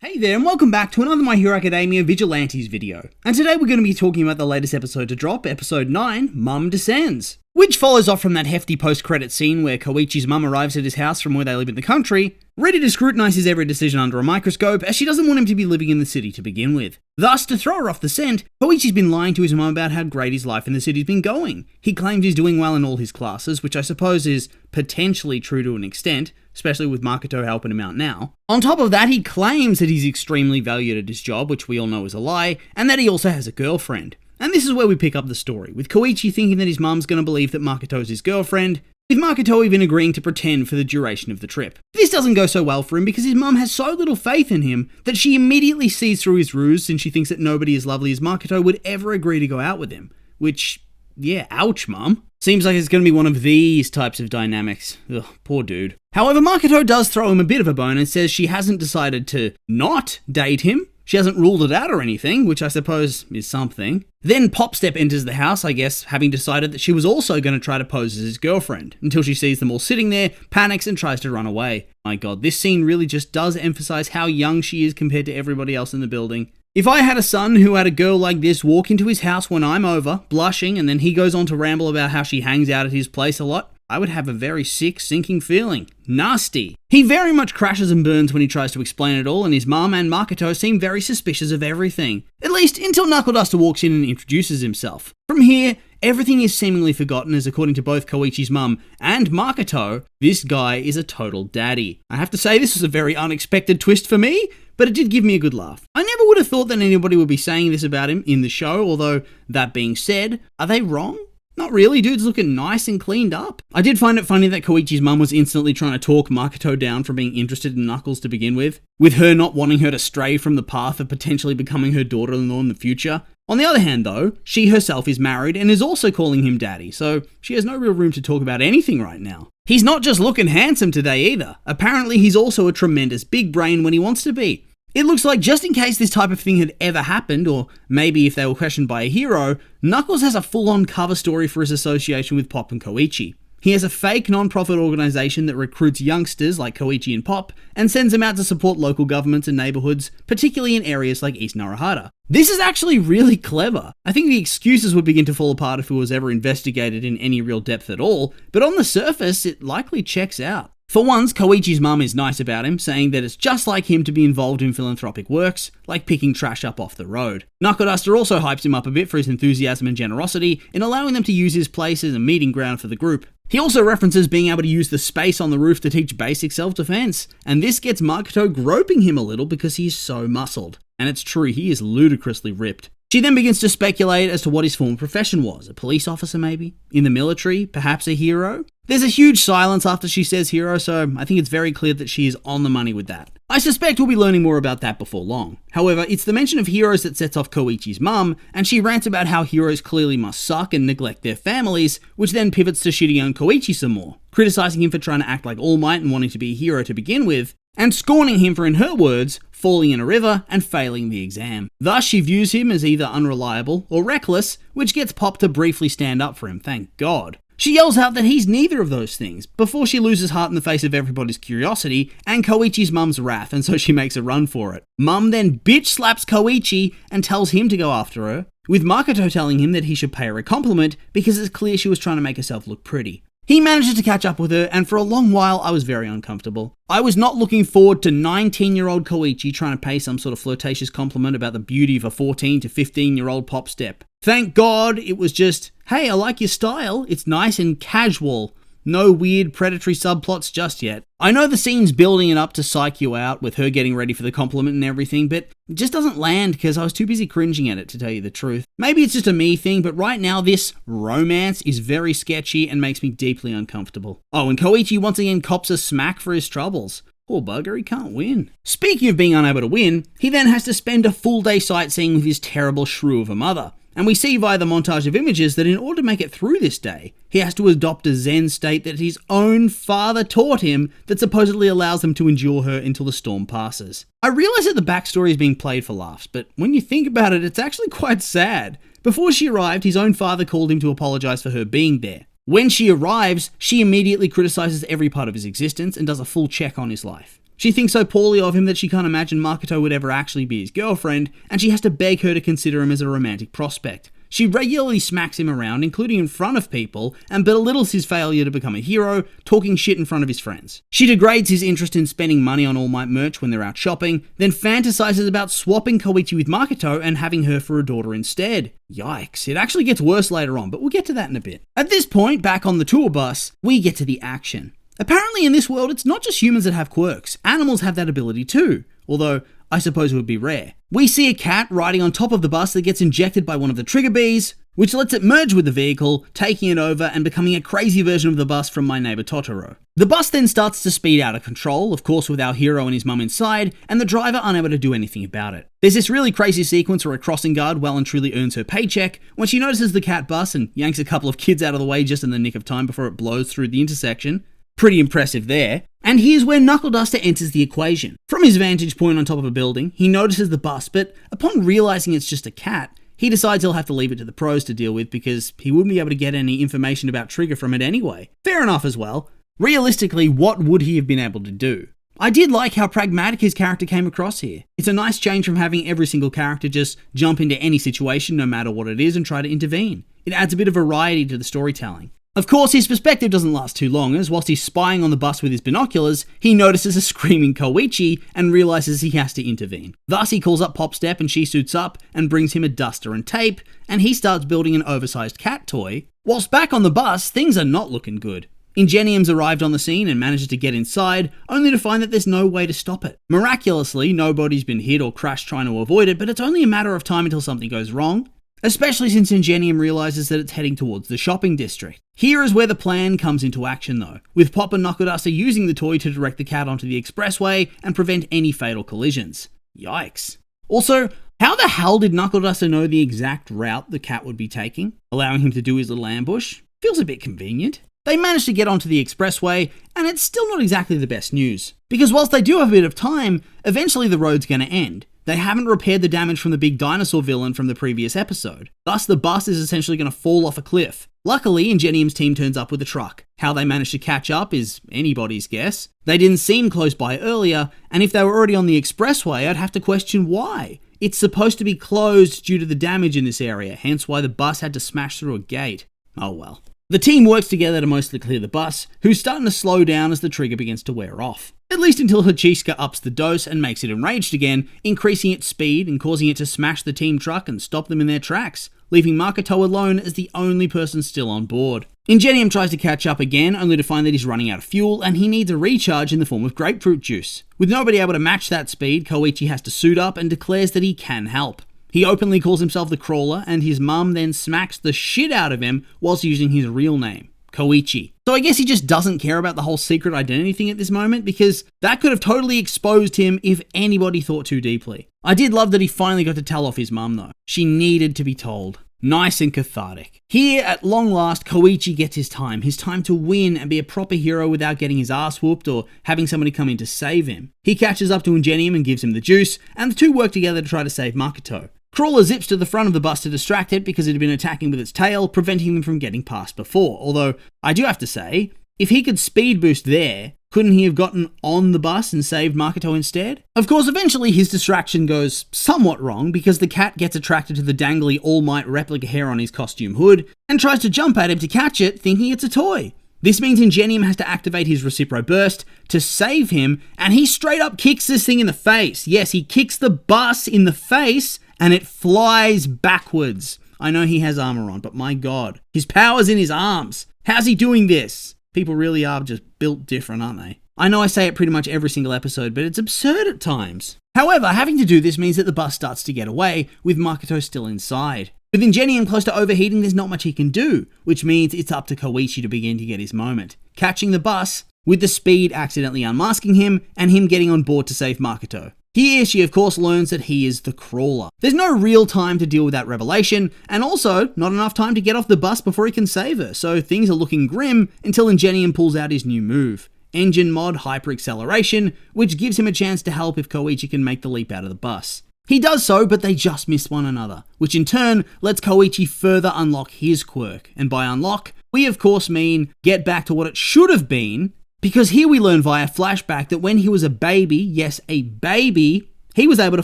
Hey there, and welcome back to another My Hero Academia Vigilantes video. And today we're going to be talking about the latest episode to drop, episode 9, Mum Descends. Which follows off from that hefty post-credit scene where Koichi's mum arrives at his house from where they live in the country, ready to scrutinise his every decision under a microscope, as she doesn't want him to be living in the city to begin with. Thus, to throw her off the scent, Koichi's been lying to his mum about how great his life in the city's been going. He claims he's doing well in all his classes, which I suppose is potentially true to an extent, especially with Makoto helping him out now. On top of that, he claims that he's extremely valued at his job, which we all know is a lie, and that he also has a girlfriend. And this is where we pick up the story, with Koichi thinking that his mum's going to believe that Makoto's his girlfriend, with Makoto even agreeing to pretend for the duration of the trip. This doesn't go so well for him because his mum has so little faith in him that she immediately sees through his ruse since she thinks that nobody as lovely as Makoto would ever agree to go out with him. Which, yeah, ouch, mum. Seems like it's going to be one of these types of dynamics. Ugh, poor dude. However, Makoto does throw him a bit of a bone and says she hasn't decided to not date him. She hasn't ruled it out or anything, which I suppose is something. Then Popstep enters the house, I guess, having decided that she was also going to try to pose as his girlfriend, until she sees them all sitting there, panics and tries to run away. My god, this scene really just does emphasize how young she is compared to everybody else in the building. If I had a son who had a girl like this walk into his house when I'm over, blushing, and then he goes on to ramble about how she hangs out at his place a lot, I would have a very sick, sinking feeling. Nasty. He very much crashes and burns when he tries to explain it all, and his mum and Makoto seem very suspicious of everything. At least, until Knuckle Duster walks in and introduces himself. From here, everything is seemingly forgotten as according to both Koichi's mum and Makoto, this guy is a total daddy. I have to say this was a very unexpected twist for me, but it did give me a good laugh. I never would have thought that anybody would be saying this about him in the show, although, that being said, are they wrong? Not really, dude's looking nice and cleaned up. I did find it funny that Koichi's mum was instantly trying to talk Makoto down from being interested in Knuckles to begin with her not wanting her to stray from the path of potentially becoming her daughter-in-law in the future. On the other hand though, she herself is married and is also calling him daddy, so she has no real room to talk about anything right now. He's not just looking handsome today either. Apparently he's also a tremendous big brain when he wants to be. It looks like just in case this type of thing had ever happened, or maybe if they were questioned by a hero, Knuckles has a full-on cover story for his association with Pop and Koichi. He has a fake non-profit organization that recruits youngsters like Koichi and Pop and sends them out to support local governments and neighborhoods, particularly in areas like East Narahara. This is actually really clever. I think the excuses would begin to fall apart if it was ever investigated in any real depth at all, but on the surface, it likely checks out. For once, Koichi's mum is nice about him, saying that it's just like him to be involved in philanthropic works, like picking trash up off the road. Knuckle Duster also hypes him up a bit for his enthusiasm and generosity in allowing them to use his place as a meeting ground for the group. He also references being able to use the space on the roof to teach basic self-defense, and this gets Makoto groping him a little because he's so muscled. And it's true, he is ludicrously ripped. She then begins to speculate as to what his former profession was. A police officer maybe? In the military? Perhaps a hero? There's a huge silence after she says hero, so I think it's very clear that she is on the money with that. I suspect we'll be learning more about that before long. However, it's the mention of heroes that sets off Koichi's mum, and she rants about how heroes clearly must suck and neglect their families, which then pivots to shitting on Koichi some more, criticizing him for trying to act like All Might and wanting to be a hero to begin with, and scorning him for, in her words, falling in a river and failing the exam. Thus, she views him as either unreliable or reckless, which gets Pop to briefly stand up for him, thank God. She yells out that he's neither of those things, before she loses heart in the face of everybody's curiosity and Koichi's mum's wrath, and so she makes a run for it. Mum then bitch slaps Koichi and tells him to go after her, with Makoto telling him that he should pay her a compliment because it's clear she was trying to make herself look pretty. He manages to catch up with her, and for a long while I was very uncomfortable. I was not looking forward to 19-year-old Koichi trying to pay some sort of flirtatious compliment about the beauty of a 14 to 15-year-old pop step. Thank God it was just, hey, I like your style, it's nice and casual. No weird predatory subplots just yet. I know the scene's building it up to psych you out with her getting ready for the compliment and everything, but it just doesn't land because I was too busy cringing at it, to tell you the truth. Maybe it's just a me thing, but right now this romance is very sketchy and makes me deeply uncomfortable. Oh, and Koichi once again cops a smack for his troubles. Poor bugger, he can't win. Speaking of being unable to win, he then has to spend a full day sightseeing with his terrible shrew of a mother. And we see via the montage of images that in order to make it through this day, he has to adopt a Zen state that his own father taught him that supposedly allows him to endure her until the storm passes. I realize that the backstory is being played for laughs, but when you think about it, it's actually quite sad. Before she arrived, his own father called him to apologize for her being there. When she arrives, she immediately criticizes every part of his existence and does a full check on his life. She thinks so poorly of him that she can't imagine Makoto would ever actually be his girlfriend, and she has to beg her to consider him as a romantic prospect. She regularly smacks him around, including in front of people, and belittles his failure to become a hero, talking shit in front of his friends. She degrades his interest in spending money on All Might merch when they're out shopping, then fantasizes about swapping Koichi with Makoto and having her for a daughter instead. Yikes, it actually gets worse later on, but we'll get to that in a bit. At this point, back on the tour bus, we get to the action. Apparently in this world, it's not just humans that have quirks, animals have that ability too, although I suppose it would be rare. We see a cat riding on top of the bus that gets injected by one of the trigger bees, which lets it merge with the vehicle, taking it over and becoming a crazy version of the bus from My Neighbor Totoro. The bus then starts to speed out of control, of course with our hero and his mum inside, and the driver unable to do anything about it. There's this really crazy sequence where a crossing guard well and truly earns her paycheck when she notices the cat bus and yanks a couple of kids out of the way just in the nick of time before it blows through the intersection. Pretty impressive there. And here's where Knuckle Duster enters the equation. From his vantage point on top of a building, he notices the bus, but upon realizing it's just a cat, he decides he'll have to leave it to the pros to deal with because he wouldn't be able to get any information about Trigger from it anyway. Fair enough as well. Realistically, what would he have been able to do? I did like how pragmatic his character came across here. It's a nice change from having every single character just jump into any situation no matter what it is and try to intervene. It adds a bit of variety to the storytelling. Of course, his perspective doesn't last too long, as whilst he's spying on the bus with his binoculars, he notices a screaming Koichi and realizes he has to intervene. Thus, he calls up Popstep and she suits up and brings him a duster and tape, and he starts building an oversized cat toy. Whilst back on the bus, things are not looking good. Ingenium's arrived on the scene and manages to get inside, only to find that there's no way to stop it. Miraculously, nobody's been hit or crashed trying to avoid it, but it's only a matter of time until something goes wrong. Especially since Ingenium realizes that it's heading towards the shopping district. Here is where the plan comes into action though, with Pop and Knuckle Duster using the toy to direct the cat onto the expressway and prevent any fatal collisions. Yikes. Also, how the hell did Knuckle Duster know the exact route the cat would be taking, allowing him to do his little ambush? Feels a bit convenient. They manage to get onto the expressway, and it's still not exactly the best news. Because whilst they do have a bit of time, eventually the road's going to end. They haven't repaired the damage from the big dinosaur villain from the previous episode. Thus, the bus is essentially going to fall off a cliff. Luckily, Ingenium's team turns up with a truck. How they managed to catch up is anybody's guess. They didn't seem close by earlier, and if they were already on the expressway, I'd have to question why. It's supposed to be closed due to the damage in this area, hence why the bus had to smash through a gate. Oh well. The team works together to mostly clear the bus, who's starting to slow down as the trigger begins to wear off. At least until Hachiska ups the dose and makes it enraged again, increasing its speed and causing it to smash the team truck and stop them in their tracks, leaving Makoto alone as the only person still on board. Ingenium tries to catch up again, only to find that he's running out of fuel and he needs a recharge in the form of grapefruit juice. With nobody able to match that speed, Koichi has to suit up and declares that he can help. He openly calls himself the Crawler, and his mum then smacks the shit out of him whilst using his real name, Koichi. So I guess he just doesn't care about the whole secret identity thing at this moment, because that could have totally exposed him if anybody thought too deeply. I did love that he finally got to tell off his mum though. She needed to be told. Nice and cathartic. Here, at long last, Koichi gets his time to win and be a proper hero without getting his ass whooped or having somebody come in to save him. He catches up to Ingenium and gives him the juice, and the two work together to try to save Makoto. Crawler zips to the front of the bus to distract it because it had been attacking with its tail, preventing them from getting past before. Although, I do have to say, if he could speed boost there, couldn't he have gotten on the bus and saved Makoto instead? Of course, eventually his distraction goes somewhat wrong because the cat gets attracted to the dangly All Might replica hair on his costume hood and tries to jump at him to catch it, thinking it's a toy. This means Ingenium has to activate his Recipro Burst to save him, and he straight up kicks this thing in the face. Yes, he kicks the bus in the face, and it flies backwards. I know he has armor on, but my god. His power's in his arms. How's he doing this? People really are just built different, aren't they? I know I say it pretty much every single episode, but it's absurd at times. However, having to do this means that the bus starts to get away, with Makoto still inside. With Ingenium close to overheating, there's not much he can do, which means it's up to Koichi to begin to get his moment. Catching the bus, with the speed accidentally unmasking him, and him getting on board to save Makoto. Here, she of course learns that he is the Crawler. There's no real time to deal with that revelation, and also not enough time to get off the bus before he can save her, so things are looking grim until Ingenium pulls out his new move. Engine Mod Hyper Acceleration, which gives him a chance to help if Koichi can make the leap out of the bus. He does so, but they just miss one another, which in turn lets Koichi further unlock his quirk, and by unlock, we of course mean get back to what it should have been, Because here we learn via flashback that when he was a baby, yes, a baby, he was able to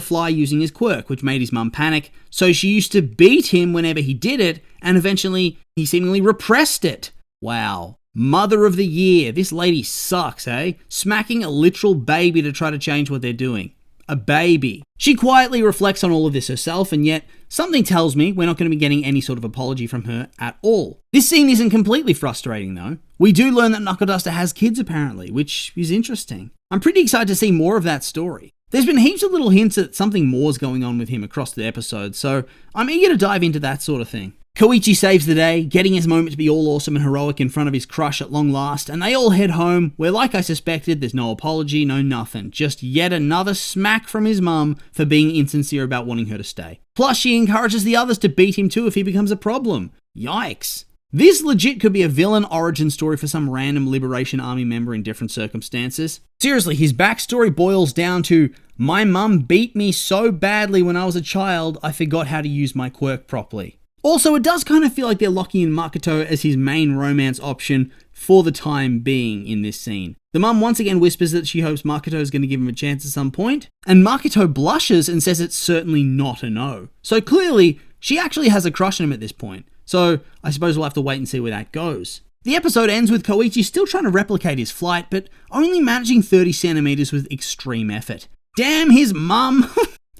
fly using his quirk, which made his mum panic, so she used to beat him whenever he did it, and eventually he seemingly repressed it. Wow. Mother of the year. This lady sucks, eh? Smacking a literal baby to try to change what they're doing. A baby. She quietly reflects on all of this herself, and yet something tells me we're not going to be getting any sort of apology from her at all. This scene isn't completely frustrating though. We do learn that Knuckle Duster has kids apparently, which is interesting. I'm pretty excited to see more of that story. There's been heaps of little hints that something more's going on with him across the episode, so I'm eager to dive into that sort of thing. Koichi saves the day, getting his moment to be all awesome and heroic in front of his crush at long last, and they all head home, where like I suspected, there's no apology, no nothing, just yet another smack from his mum for being insincere about wanting her to stay. Plus she encourages the others to beat him too if he becomes a problem. Yikes. This legit could be a villain origin story for some random Liberation Army member in different circumstances. Seriously, his backstory boils down to, my mum beat me so badly when I was a child, I forgot how to use my quirk properly. Also, it does kind of feel like they're locking in Makoto as his main romance option for the time being in this scene. The mum once again whispers that she hopes Makoto is going to give him a chance at some point, and Makoto blushes and says it's certainly not a no. So clearly, she actually has a crush on him at this point. So I suppose we'll have to wait and see where that goes. The episode ends with Koichi still trying to replicate his flight, but only managing 30 centimeters with extreme effort. Damn his mum!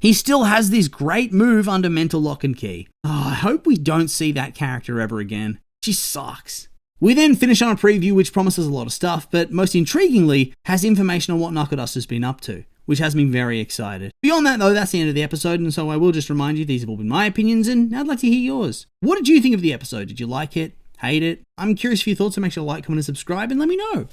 He still has this great move under mental lock and key. Oh, I hope we don't see that character ever again. She sucks. We then finish on a preview which promises a lot of stuff, but most intriguingly, has information on what Knuckle Duster's been up to, which has me very excited. Beyond that though, that's the end of the episode, and so I will just remind you these have all been my opinions, and I'd like to hear yours. What did you think of the episode? Did you like it? Hate it? I'm curious for your thoughts, so make sure to like, comment, and subscribe, and let me know.